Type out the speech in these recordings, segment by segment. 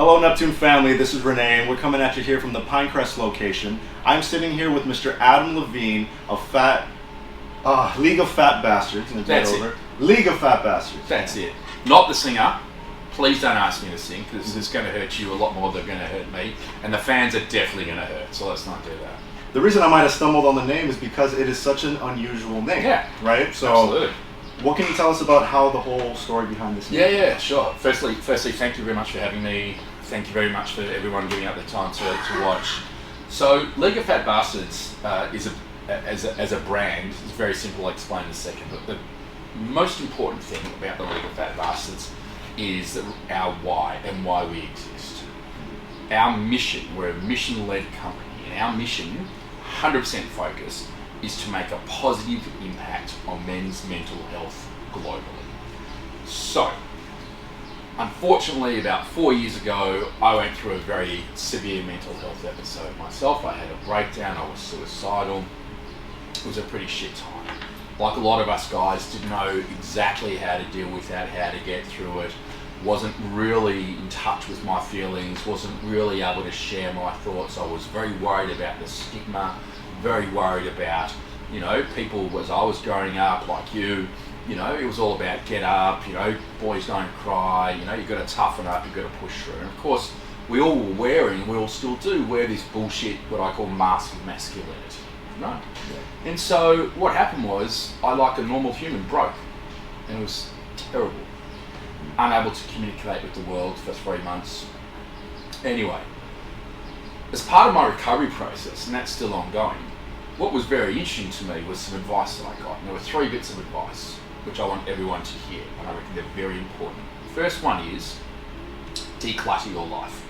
Hello Neptune family, this is Renee. We're coming at you here from the Pinecrest location. I'm sitting here with Mr. Adam Levine of League of Fat Bastards. That's it. League of Fat Bastards. That's it. Not the singer. Please don't ask me to sing, because it's going to hurt you a lot more than going to hurt me. And the fans are definitely going to hurt, so let's not do that. The reason I might have stumbled on the name is because it is such an unusual name. Yeah. Right? So, absolutely. What can you tell us about how the whole story behind this name? Yeah, sure. Firstly, thank you very much for having me. Thank you very much for everyone giving up their time to watch. So, League of Fat Bastards as a brand is very simple. I'll explain in a second. But the most important thing about the League of Fat Bastards is that our why and why we exist. Our mission, we're a mission-led company, and our mission, 100% focus, is to make a positive impact on men's mental health globally. So, unfortunately, about 4 years ago, I went through a very severe mental health episode myself. I had a breakdown, I was suicidal. It was a pretty shit time. Like a lot of us guys, didn't know exactly how to deal with that, how to get through it. Wasn't really in touch with my feelings, wasn't really able to share my thoughts. I was very worried about the stigma, very worried about, people as I was growing up, like you, it was all about get up, boys don't cry, you've got to toughen up, you've got to push through. And of course, we all were wearing, and we all still do, wear this bullshit, what I call mask of masculinity, right? Yeah. And so what happened was, I, like a normal human, broke, and it was terrible. Unable to communicate with the world for 3 months. Anyway, as part of my recovery process, and that's still ongoing, what was very interesting to me was some advice that I got. And there were 3 bits of advice which I want everyone to hear, and I reckon they're very important. The first one is declutter your life.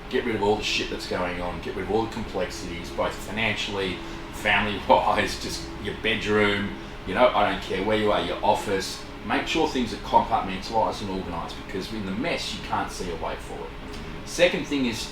Get rid of all the shit that's going on, get rid of all the complexities, both financially, family-wise, just your bedroom, I don't care where you are, your office. Make sure things are compartmentalised and organised, because in the mess you can't see a way forward. Second thing is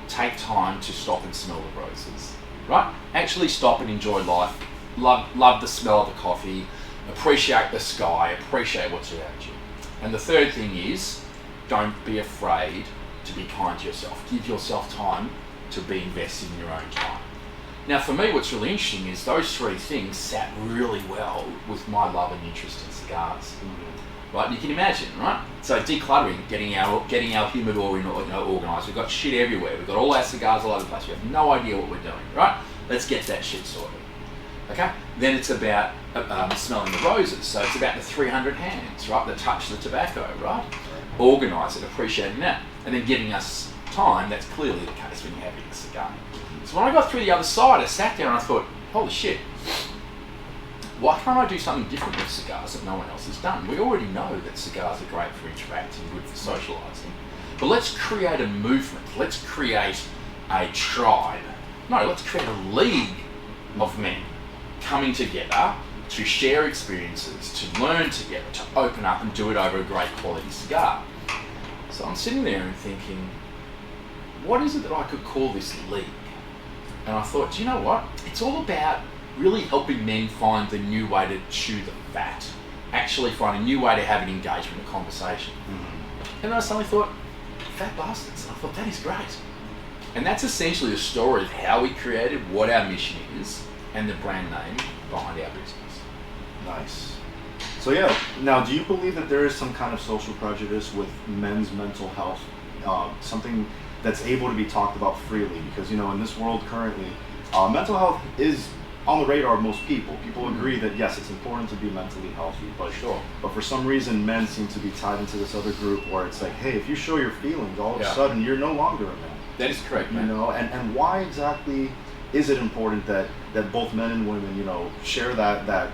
take time to stop and smell the roses, right? Actually stop and enjoy life. Love the smell of the coffee, appreciate the sky, appreciate what's around you. And the third thing is don't be afraid to be kind to yourself. Give yourself time to be invested in your own time. Now for me, what's really interesting is those 3 things sat really well with my love and interest in cigars. Right? You can imagine, right? So decluttering, getting our humidor organised. We've got shit everywhere. We've got all our cigars all over the place. We have no idea what we're doing, right? Let's get that shit sorted. Okay? Then it's about smelling the roses. So it's about the 300 hands, right, that touch the tobacco, right? Organise it, appreciating that. And then giving us time. That's clearly the case when you're having a cigar. So when I got through the other side, I sat there and I thought, holy shit, why can't I do something different with cigars that no one else has done? We already know that cigars are great for interacting, good for socialising. But let's create a movement. Let's create a tribe. No, let's create a league of men coming together to share experiences, to learn together, to open up and do it over a great quality cigar. So I'm sitting there and thinking, what is it that I could call this league? And I thought, do you know what? It's all about really helping men find the new way to chew the fat. Actually find a new way to have an engagement, a conversation. And then I suddenly thought, Fat Bastards. And I thought, that is great. And that's essentially the story of how we created, what our mission is, and the brand name behind our business. Nice. So yeah, now do you believe that there is some kind of social prejudice with men's mental health? Something that's able to be talked about freely, because in this world currently, mental health is on the radar of most people. People agree that yes, it's important to be mentally healthy, but for some reason men seem to be tied into this other group where it's like, hey, if you show your feelings, all of a sudden you're no longer a man. That is correct, man. And why exactly is it important that both men and women, share that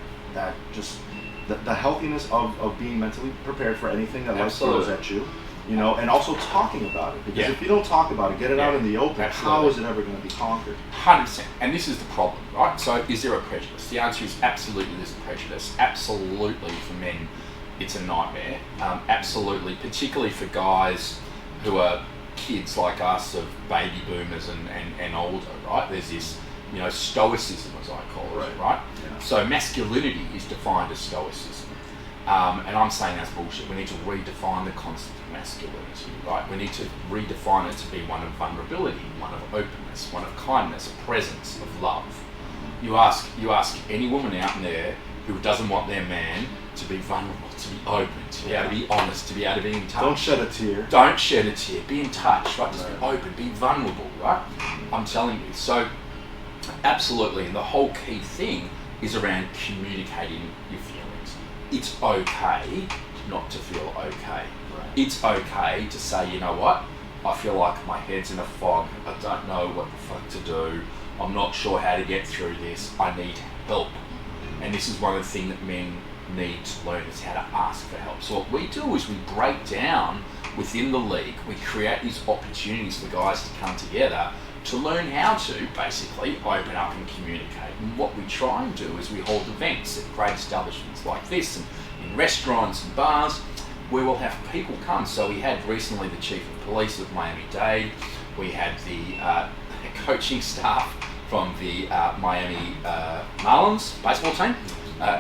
just the healthiness of being mentally prepared for anything that life throws at you? And also talking about it. Because if you don't talk about it, get it out in the open, how is it ever going to be conquered? 100%. And this is the problem, right? So is there a prejudice? The answer is absolutely there's a prejudice. Absolutely for men, it's a nightmare. Absolutely, particularly for guys who are kids like us of baby boomers and older, right? There's this, stoicism, as I call it, right? Yeah. So masculinity is defined as stoicism. And I'm saying that's bullshit. We need to redefine the concept of masculinity, right? We need to redefine it to be one of vulnerability, one of openness, one of kindness, a presence of love. You ask any woman out there who doesn't want their man to be vulnerable, to be open, to be able to be honest, to be able to be in touch. Don't shed a tear. Don't shed a tear. Be in touch, right? Just be open, be vulnerable, right? I'm telling you. So, absolutely. And the whole key thing is around communicating your feelings. It's okay not to feel okay. Right. It's okay to say, you know what? I feel like my head's in a fog. I don't know what the fuck to do. I'm not sure how to get through this. I need help. And this is one of the things that men need to learn, is how to ask for help. So what we do is we break down within the league. We create these opportunities for guys to come together to learn how to basically open up and communicate. And what we try and do is we hold events at great establishments like this, and in restaurants and bars, where we'll have people come. So we had recently the Chief of Police of Miami-Dade. We had the coaching staff from the Miami Marlins baseball team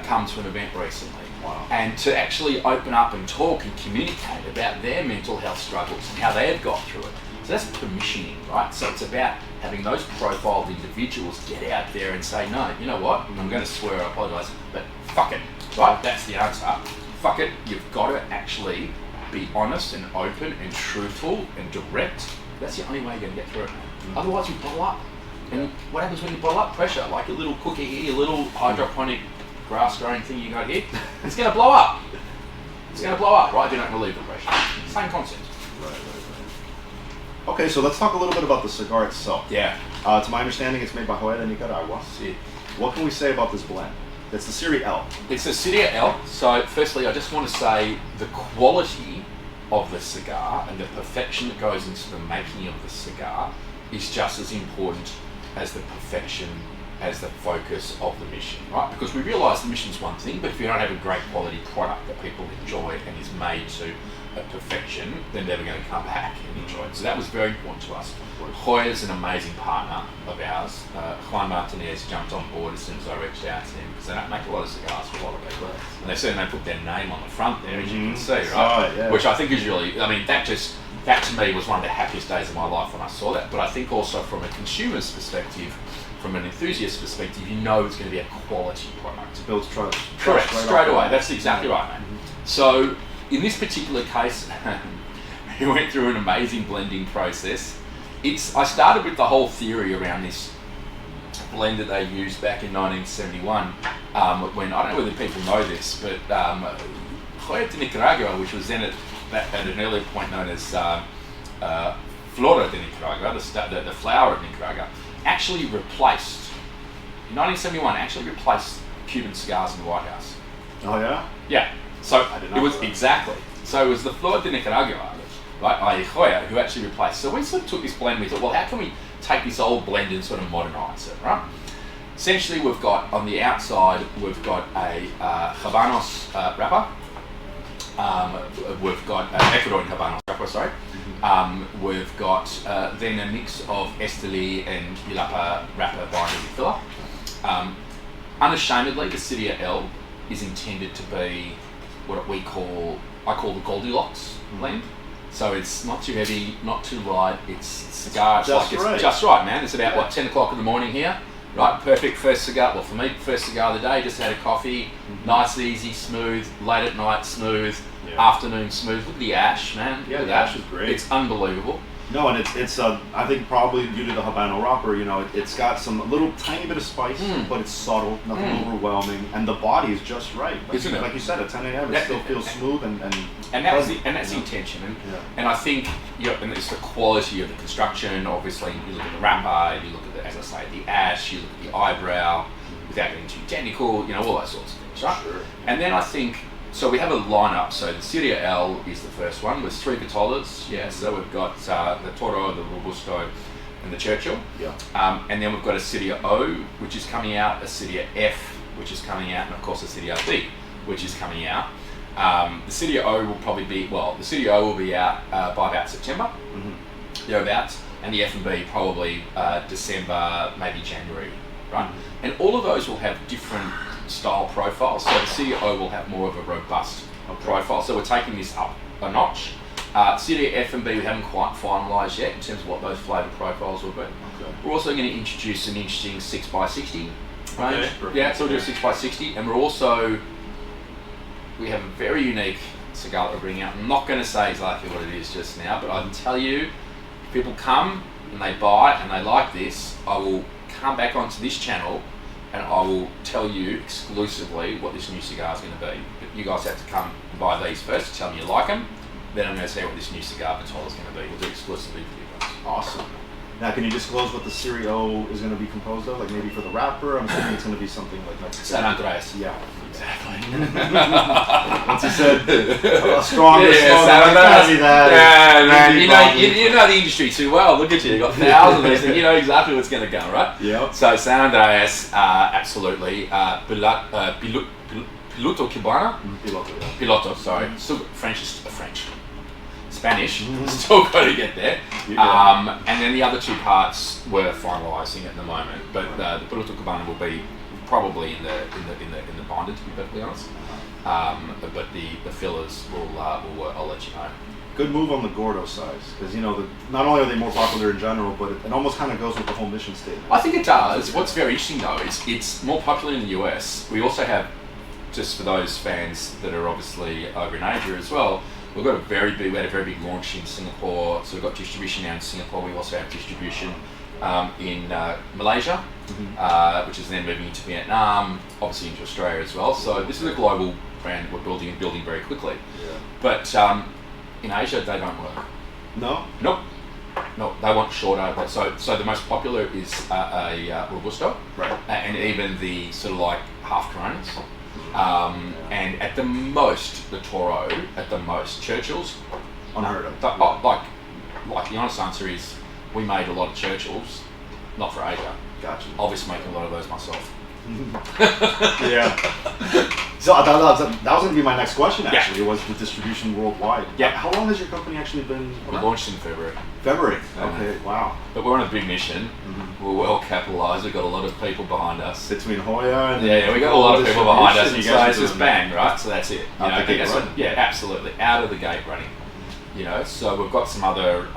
come to an event recently. Wow. And to actually open up and talk and communicate about their mental health struggles and how they've got through it. So that's permissioning, right? So it's about having those profiled individuals get out there and say, no, you know what, I'm going to swear, I apologise, but fuck it, right? That's the answer. Fuck it, you've got to actually be honest and open and truthful and direct. That's the only way you're going to get through it. Otherwise you blow up. And what happens when you blow up? Pressure, like your little cookie here, your little hydroponic grass growing thing you got here, it's going to blow up. It's going to blow up, right? Do not relieve the pressure. Same concept. Right. Okay, so let's talk a little bit about the cigar itself. Yeah. To my understanding, it's made by Joya de Nicaragua. Yeah. What can we say about this blend? It's the Serie L. It's a Serie L. So firstly, I just want to say the quality of the cigar and the perfection that goes into the making of the cigar is just as important as the perfection, as the focus of the mission, right? Because we realise the mission's one thing, but if you don't have a great quality product that people enjoy and is made to a perfection, they're never going to come back and enjoy it. So that was very important to us. Joya's an amazing partner of ours. Juan Martinez jumped on board as soon as I reached out to him, because they don't make a lot of cigars for a lot of people. And they certainly put their name on the front there, as you can see, right? Yeah. Which I think is really, I mean, that to me was one of the happiest days of my life when I saw that. But I think also from a consumer's perspective, from an enthusiast's perspective, you know it's going to be a quality product. It builds trust. Correct, Right straight away. That's exactly right, mate. So in this particular case, we went through an amazing blending process. I started with the whole theory around this blend that they used back in 1971, when, I don't know whether people know this, but Joya de Nicaragua, which was then at an earlier point known as Flora de Nicaragua, the flower of Nicaragua, actually replaced, in 1971, Cuban cigars in the White House. Oh yeah? Yeah. So I did not it was know that. exactly. So it was the Flor de Nicaragua, right, Joya, who actually replaced. So we sort of took this blend, we thought, well, how can we take this old blend and sort of modernise it, right? Essentially, we've got, on the outside, we've got a Habanos wrapper. We've got Ecuadorian Habanos wrapper, sorry. We've got then a mix of Esteli and Yulapa wrapper binding and filler. Unashamedly, the Serie L is intended to be what I call the Goldilocks blend. So it's not too heavy, not too light. It's cigar. It's just right, man. It's about 10 o'clock in the morning here, right? Perfect first cigar. Well, for me, first cigar of the day. Just had a coffee, nice, easy, smooth. Late at night, smooth. Afternoon, smooth. Look at the ash, man. Yeah, the ash is great. It's unbelievable. No, and it's I think probably due to the Habano wrapper, it's got some little tiny bit of spice, but it's subtle, nothing overwhelming, and the body is just right. Isn't it? Like you said, at 10 a.m. it still feels smooth and that's the intention. And I think, and it's the quality of the construction. Obviously, you look at the wrapper, you look at as I say, the ash, you look at the eyebrow, without getting too technical, all those sorts of things, right? Sure. And then I think. So we have a lineup. So the Serie L is the first one with 3 Vitolas. Yeah. So we've got the Toro, the Robusto, and the Churchill. Yeah. And then we've got a Serie O, which is coming out, a Serie F, which is coming out, and of course a Serie B, which is coming out. The Serie O will probably be the Serie O will be out by about September, thereabouts, and the F and B probably December, maybe January, right? And all of those will have different style profile. So the CEO will have more of a robust profile. So we're taking this up a notch. City F&B we haven't quite finalised yet in terms of what those flavour profiles will be. Okay. We're also going to introduce an interesting 6x60 range. Okay. Yeah, so we'll do a 6x60, and we have a very unique cigar that we're bringing out. I'm not going to say exactly what it is just now, but I can tell you, if people come and they buy and they like this, I will come back onto this channel and I will tell you exclusively what this new cigar is going to be. But you guys have to come and buy these first, tell me you like them, then I'm going to say what this new cigar Vitola is going to be. We'll do it exclusively for you guys. Awesome. Now, can you disclose what the cereal is going to be composed of? Like maybe for the wrapper, I'm assuming it's going to be something like Mexican. San Andreas. Yeah. Exactly. Once you said a stronger, San Andreas. that. Yeah, man. You know the industry too well. Look at you. You've got thousands of these things. You know exactly what's going to go, right? Yeah. So San Andreas, absolutely. Piloto Cubana? Piloto, yeah. Piloto, sorry. Still French. Spanish. Still got to get there. Yeah. And then the other two parts we're finalising at the moment. But the Piloto Cubana will be probably in the binder, to be perfectly honest. But the fillers I'll let you know. Good move on the Gordo size, because not only are they more popular in general, but it almost kind of goes with the whole mission statement. I think it does. What's very interesting though is it's more popular in the US. We also have, just for those fans that are obviously over in Asia as well, we had a very big launch in Singapore. So we've got distribution now in Singapore. We also have distribution in Malaysia, which is then moving into Vietnam, obviously into Australia as well. So this is a global brand that we're building very quickly. Yeah. But in Asia, they don't work. No? Nope. No, they want shorter. So the most popular is a Robusto, Right. And even the sort of like half Coronas. And at the most, the Toro, Churchills. Unheard of. Like the honest answer is, we made a lot of Churchills, not for Asia. Gotcha. I'll be making a lot of those myself. Yeah. So I thought that was going to be my next question, actually, was the distribution worldwide. Yeah. How long has your company actually been We around? launched in February. February. Okay, wow. But we're on a big mission. We're well capitalised. We've got a lot of people behind us. Between Hoya and... Yeah, we got a lot of people behind us. You So guys it's are just doing bang, right? So that's it. Out the gate running. Yeah, absolutely. Out of the gate running. So we've got some other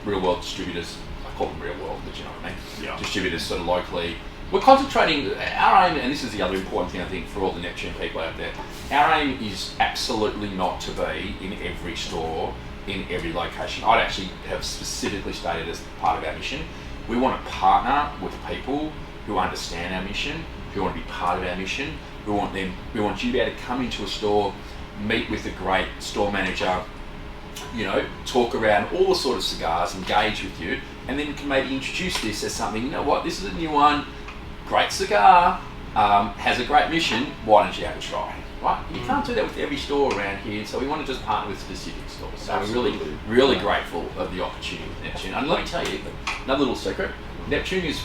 real world distributors. I call them real world, but you know what I mean. Yeah. Distributors sort of locally. We're concentrating, our aim, and this is the other important thing I think for all the Neptune people out there, our aim is absolutely not to be in every store, in every location. I'd actually have specifically stated as part of our mission, we want to partner with people who understand our mission, who want to be part of our mission. We want you to be able to come into a store, meet with a great store manager, talk around all the sort of cigars, engage with you, and then you can maybe introduce this as something, you know what, this is a new one, great cigar, has a great mission, why don't you have a try? Right? You can't do that with every store around here, so we want to just partner with specific stores. So Absolutely. we're really grateful of the opportunity with Neptune. And let me tell you, another little secret, Neptune is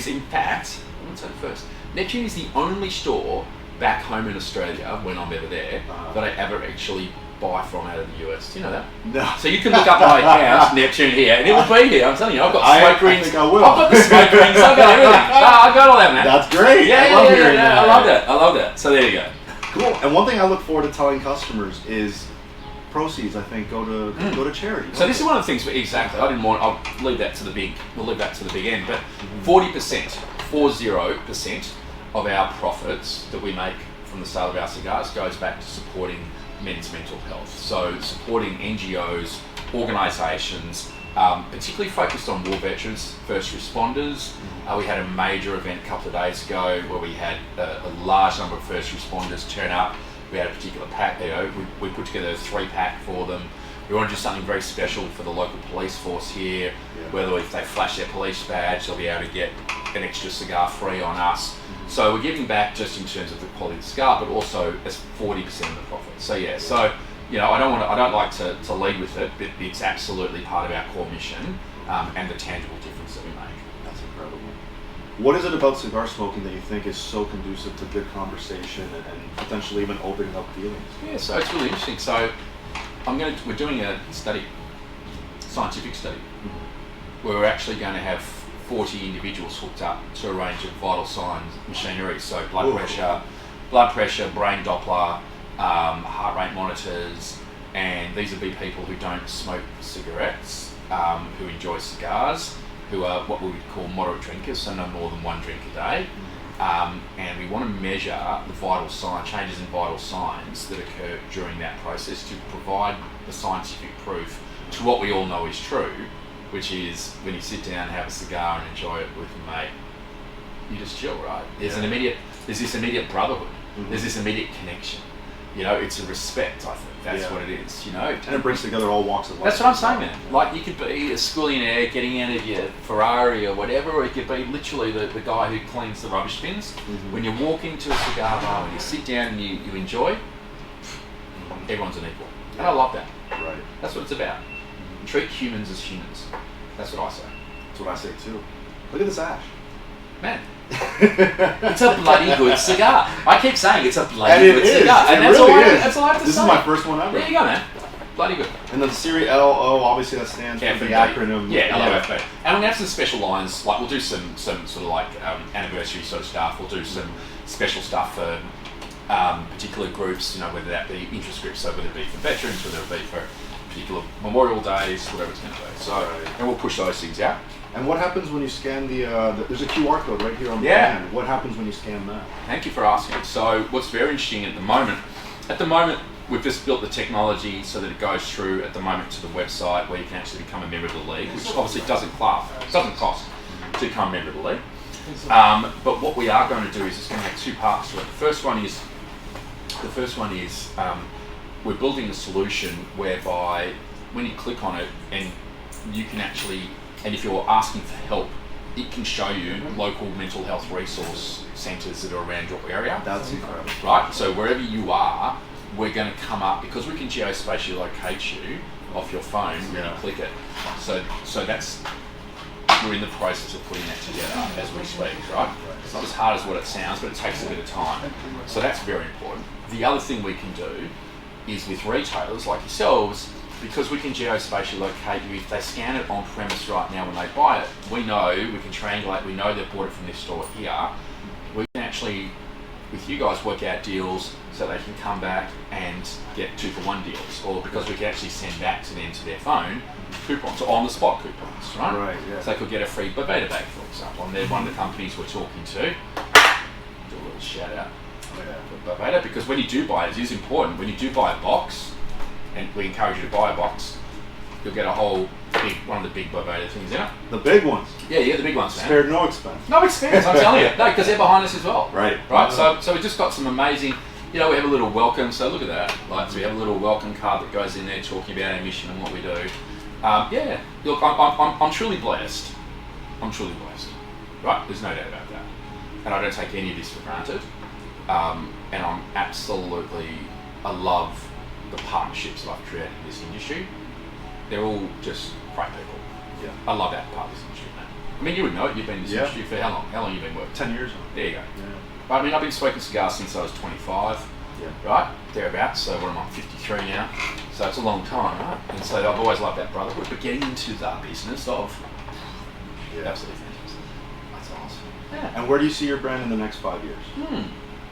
in fact, I wouldn't say the first, Neptune is the only store back home in Australia, when I'm ever there, that I ever actually buy from out of the US. Do you know that? No. So you can look up my account, Neptune here, and it will be here. I'm telling you, I've got smoke rings. I think I will. I've got the smoke rings. I've got everything. I've got all that, man. That's great. Yeah, I love hearing that. I love that. So there you go. Cool. And one thing I look forward to telling customers is proceeds, I think, go to charity. So this is one of the things. Exactly. I'll leave that to the big. We'll leave that to the big end. But 40% of our profits that we make from the sale of our cigars goes back to supporting men's mental health. So supporting NGOs, organisations, particularly focused on war veterans, first responders. We had a major event a couple of days ago where we had a large number of first responders turn up. We had a particular pack, we put together a 3-pack for them. We want to do something very special for the local police force here, whether if they flash their police badge, they'll be able to get an extra cigar free on us. So we're giving back just in terms of the quality of the cigar, but also as 40% of the profit. So I don't like to lead with it, but it's absolutely part of our core mission and the tangible difference that we make. That's incredible. What is it about cigar smoking that you think is so conducive to good conversation and potentially even opening up feelings? Yeah, so it's really interesting. So we're doing a study, scientific study, where we're actually going to have 40 individuals hooked up to a range of vital signs machinery, so blood Ooh. pressure, brain Doppler, heart rate monitors, and these would be people who don't smoke cigarettes, who enjoy cigars, who are what we would call moderate drinkers, so no more than one drink a day. And we want to measure the vital sign changes in vital signs that occur during that process to provide the scientific proof to what we all know is true, which is when you sit down and have a cigar and enjoy it with your mate, you just chill, right? There's this immediate brotherhood. Mm-hmm. There's this immediate connection. You know, it's a respect, I think. That's what it is, you know. And it brings together all walks of life. That's what I'm saying, man. Like, you could be a schoolyanaire getting out of your Ferrari or whatever, or you could be literally the guy who cleans the rubbish bins. Mm-hmm. When When you walk into a cigar bar, when you sit down and you enjoy, everyone's an equal. And I love that. Right. That's what it's about. Treat humans as humans. That's what I say. That's what I say too. Look at this ash. Man, it's a bloody good cigar. I keep saying it's a bloody And it good is. cigar. It And that's really all is. that's all I have to This say. is my first one ever. There you go, man. Bloody good. And then the Series LO, obviously that stands for the acronym. Yeah, LOFB. And we're going to have some special lines, like we'll do some sort of like anniversary sort of stuff. We'll do some special stuff for particular groups, you know, whether that be interest groups, so whether it be for veterans, whether it be for particular memorial days, whatever it's going to be. So, and we'll push those things out. And what happens when you scan the there's a QR code right here on the Yeah. brand. What happens when you scan that? Thank you for asking. So what's very interesting at the moment, we've just built the technology so that it goes through at the moment to the website where you can actually become a member of the league, which obviously doesn't cost to become a member of the league. But what we are going to do is it's going to have two parts to it. The first one is we're building a solution whereby when you click on it and you can actually, and if you're asking for help, it can show you local mental health resource centres that are around your area. That's incredible. Right? So wherever you are, we're going to come up, because we can geospatially locate you off your phone when you click it. So that's, we're in the process of putting that together as we speak, right? It's not as hard as what it sounds, but it takes a bit of time. So that's very important. The other thing we can do is with retailers like yourselves, because we can geospatially locate you, if they scan it on premise right now when they buy it, we know, we can triangulate, we know they've bought it from this store here. We can actually, with you guys, work out deals so they can come back and get 2-for-1 deals, or because we can actually send back to them to their phone coupons, or on the spot coupons, right? Right, yeah. So they could get a free Boveda bag, for example, and they're one of the companies we're talking to. Do a little shout out for Boveda, because when you do buy it is important. When you do buy a box, and we encourage you to buy a box, you'll get a whole one of the big Boveda things in it. The big ones. Yeah, the big ones, man. Spared no expense. No expense, I'm telling you. No, because they're behind us as well. Right. Right. So we just got some amazing. You know, we have a little welcome. So look at that. Like, so we have a little welcome card that goes in there talking about our mission and what we do. Yeah. Look, I'm truly blessed. I'm truly blessed. Right. There's no doubt about that. And I don't take any of this for granted. And I'm absolutely. I love the partnerships that I've created in this industry. They're all just great people. Yeah. I love that part of this industry, man. I mean, you would know it. You've been in this industry for how long? How long have you been working? 10 years. There you go. Yeah. But I mean, I've been smoking cigars since I was 25, right? Thereabouts. So what am I, 53 now? So it's a long time, right? And so I've always loved that brotherhood. But getting into the business of, absolutely fantastic. That's awesome. Yeah. And where do you see your brand in the next 5 years?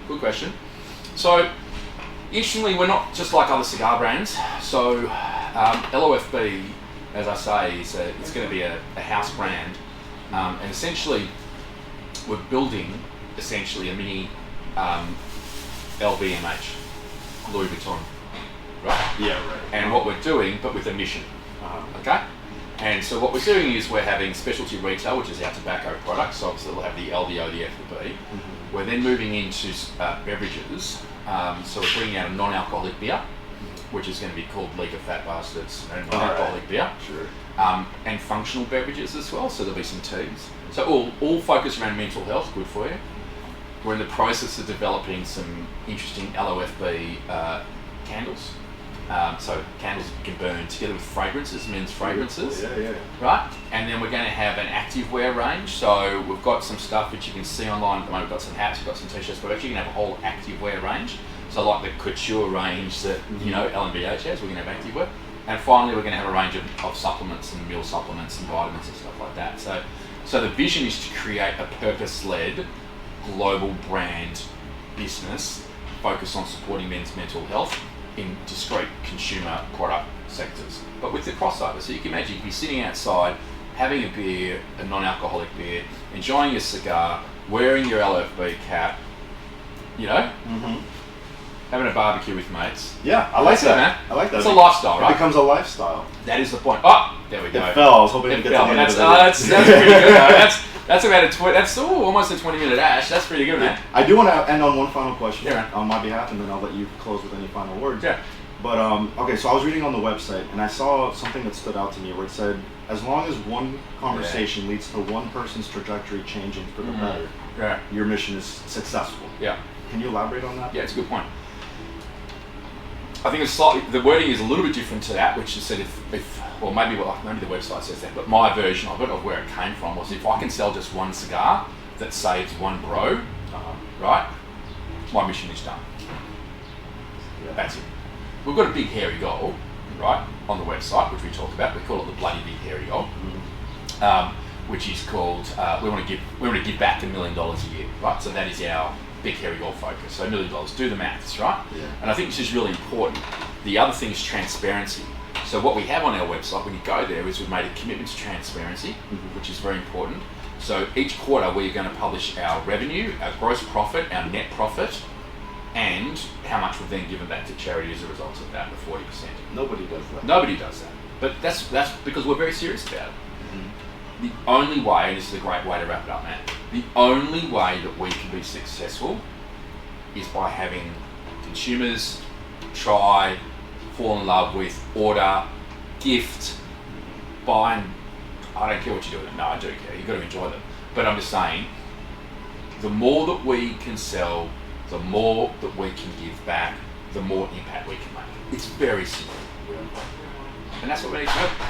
Good question. So, interestingly, we're not just like other cigar brands. So, LOFB, as I say, it's going to be a house brand. And essentially, we're building a mini LVMH, Louis Vuitton, right? Yeah, right. And what we're doing, but with a mission, okay? And so what we're doing is we're having specialty retail, which is our tobacco products. So obviously we'll have the LVO, the FOB. We're then moving into beverages. So we're bringing out a non-alcoholic beer, which is going to be called League of Fat Bastards, and non-alcoholic beer. Sure. And functional beverages as well, so there'll be some teas. So all focused around mental health, good for you. We're in the process of developing some interesting LOFB candles. So candles you can burn together with fragrances, men's fragrances. Yeah. Right? And then we're going to have an activewear range. So we've got some stuff which you can see online at the moment. We've got some hats, we've got some t-shirts, but actually you can have a whole activewear range. So like the couture range that, you know, LMBH has, we're going to have activewear. And finally we're going to have a range of supplements and meal supplements and vitamins and stuff like that. So So the vision is to create a purpose-led global brand business focused on supporting men's mental health in discrete consumer product sectors, but with the crossover. So you can imagine you'd be sitting outside, having a beer, a non-alcoholic beer, enjoying your cigar, wearing your LOFB cap, you know, having a barbecue with mates. Yeah, I like that. Man. I like that. It's a lifestyle, right? It becomes a lifestyle. That is the point. Oh, there we go. It fell. I was hoping to get to the end of it. That's pretty good. That's about that's almost a 20-minute dash. That's pretty good, man. I do want to end on one final question Yeah, on my behalf, and then I'll let you close with any final words. Yeah. But okay, so I was reading on the website, and I saw something that stood out to me where it said, as long as one conversation leads to one person's trajectory changing for the better, your mission is successful. Yeah. Can you elaborate on that? Yeah, it's a good point. I think it's slightly, the wording is a little bit different to that, which is said well, maybe the website says that, but my version of it, of where it came from, was if I can sell just one cigar that saves one bro, right, my mission is done. Yeah. That's it. We've got a big hairy goal, right, on the website, which we talked about. We call it the bloody big hairy goal, which is called we want to give back $1 million a year, right? So that is our big hairy goal focus. So $1 million. Do the maths, right? Yeah. And I think this is really important. The other thing is transparency. So what we have on our website when you go there is we've made a commitment to transparency, which is very important. So each quarter we're going to publish our revenue, our gross profit, our net profit, and how much we've then given back to charity as a result of that, the 40%. Nobody does that. Nobody does that. But that's because we're very serious about it. The only way, and this is a great way to wrap it up, Matt, the only way that we can be successful is by having consumers try, fall in love with, order, gift, buy, and I don't care what you do with them. No, I do care. You've got to enjoy them. But I'm just saying, the more that we can sell, the more that we can give back, the more impact we can make. It's very simple. And that's what we need to do.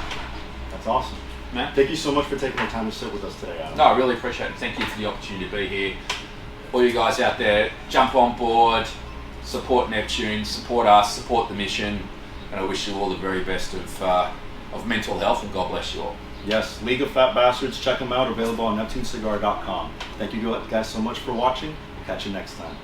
That's awesome. Man. Thank you so much for taking the time to sit with us today, Adam. No, I really appreciate it. Thank you for the opportunity to be here. All you guys out there, jump on board, support Neptune, support us, support the mission, and I wish you all the very best of mental health, and God bless you all. Yes, League of Fat Bastards, check them out, available on NeptuneCigar.com. Thank you guys so much for watching. Catch you next time.